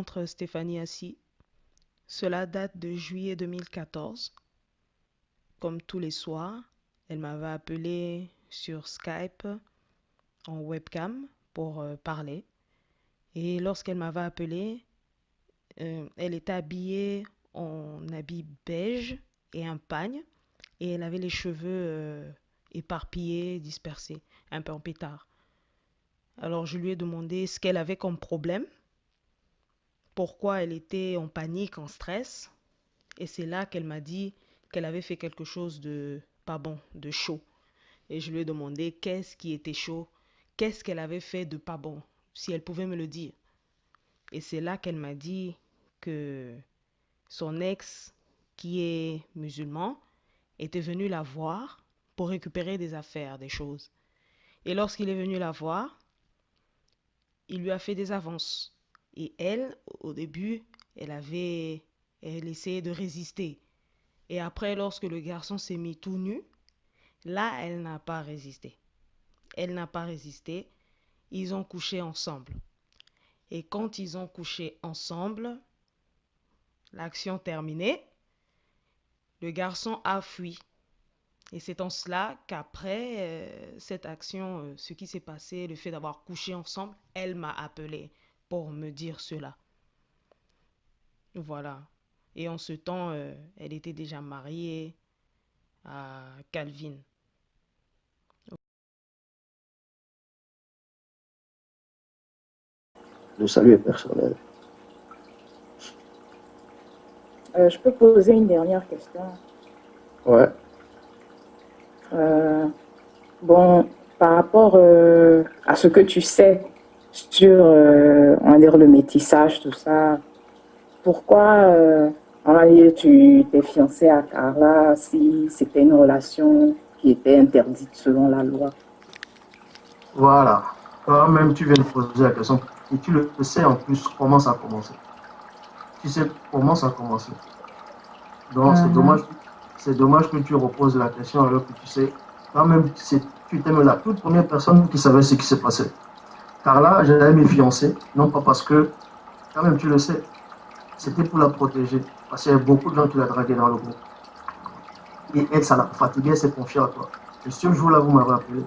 rencontre Stéphanie Assis. Cela date de juillet 2014. Comme tous les soirs, elle m'avait appelé sur Skype en webcam pour parler. Et lorsqu'elle m'avait appelé, elle était habillée en habit beige et un pagne. Et elle avait les cheveux éparpillés, dispersés, un peu en pétard. Alors je lui ai demandé ce qu'elle avait comme problème, pourquoi elle était en panique, en stress. Et c'est là qu'elle m'a dit qu'elle avait fait quelque chose de pas bon, de chaud. Et je lui ai demandé qu'est-ce qui était chaud, qu'est-ce qu'elle avait fait de pas bon, si elle pouvait me le dire. Et c'est là qu'elle m'a dit que son ex, qui est musulman, était venu la voir pour récupérer des affaires, des choses. Et lorsqu'il est venu la voir, il lui a fait des avances. Et elle, au début, elle essayait de résister. Et après, lorsque le garçon s'est mis tout nu, là, elle n'a pas résisté. Elle n'a pas résisté. Ils ont couché ensemble. Et quand ils ont couché ensemble, l'action terminée, le garçon a fui. Et c'est en cela qu'après cette action, ce qui s'est passé, le fait d'avoir couché ensemble, elle m'a appelé pour me dire cela. Voilà. Et en ce temps, elle était déjà mariée à Calvin. Le salut est personnel. Je peux poser une dernière question. Ouais. Bon, par rapport à ce que tu sais sur, on va dire, le métissage, tout ça, pourquoi, on va dire, tu t'es fiancé à Carla si c'était une relation qui était interdite selon la loi? Voilà. Toi-même, tu viens de poser la question. Et tu le sais en plus comment ça a commencé. Tu sais comment ça a commencé. Donc, c'est dommage que tu reposes la question alors que tu sais. Toi-même, tu étais la toute première personne qui savait ce qui s'est passé. Car là, j'allais me fiancer, non pas parce que, quand même, tu le sais, c'était pour la protéger. Parce qu'il y avait beaucoup de gens qui la draguaient dans le groupe. Et elle, ça l'a fatiguée, elle s'est confiée à toi. Et ce jour-là, vous m'avez appelé,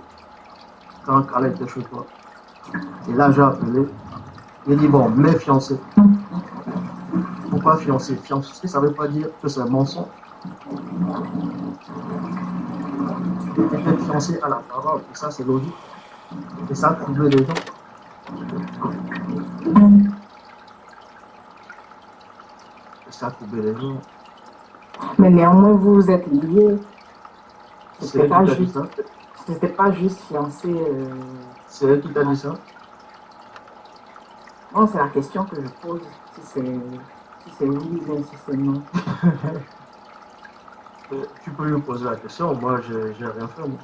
quand Carla était chez toi. Et là, j'ai appelé. Il dit, bon, mais fiancé. Pourquoi fiancé? Fiancé, ça ne veut pas dire que c'est un mensonge. Tu étais fiancé à la parole, et ça, c'est logique. Et ça a troublé les gens. Et ça a troublé les gens. Mais néanmoins, vous vous êtes liés. C'est elle qui t'a dit ça? C'était pas juste fiancé. C'est elle qui t'a dit ça? Non, c'est la question que je pose. Si c'est oui ou si c'est non. Tu peux lui poser la question, moi, j'ai rien fait, moi.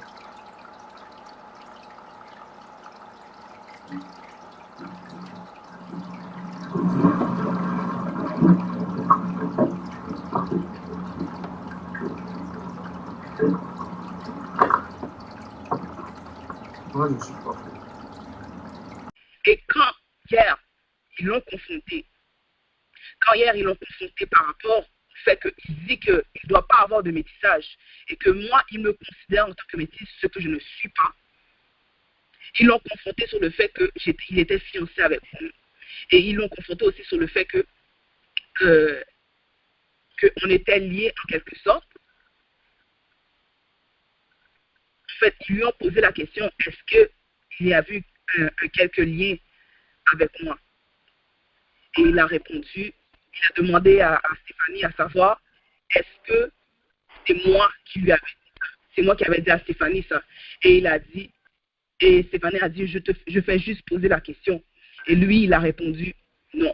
Moi, je ne suis pas fait. Et quand hier, ils l'ont confronté, par rapport au fait qu'il dit qu'il ne doit pas avoir de métissage et que moi, il me considère en tant que métisse, ce que je ne suis pas, ils l'ont confronté sur le fait qu'il était fiancé avec moi. Et ils l'ont confronté aussi sur le fait qu'on était liés en quelque sorte. En fait, ils lui ont posé la question, est-ce qu'il y a eu quelques liens avec moi? Et il a répondu, il a demandé à Stéphanie à savoir, est-ce que c'est moi qui lui avais dit ça? C'est moi qui avais dit à Stéphanie ça. Et Stéphanie a dit, je fais juste poser la question. Et lui, il a répondu, non,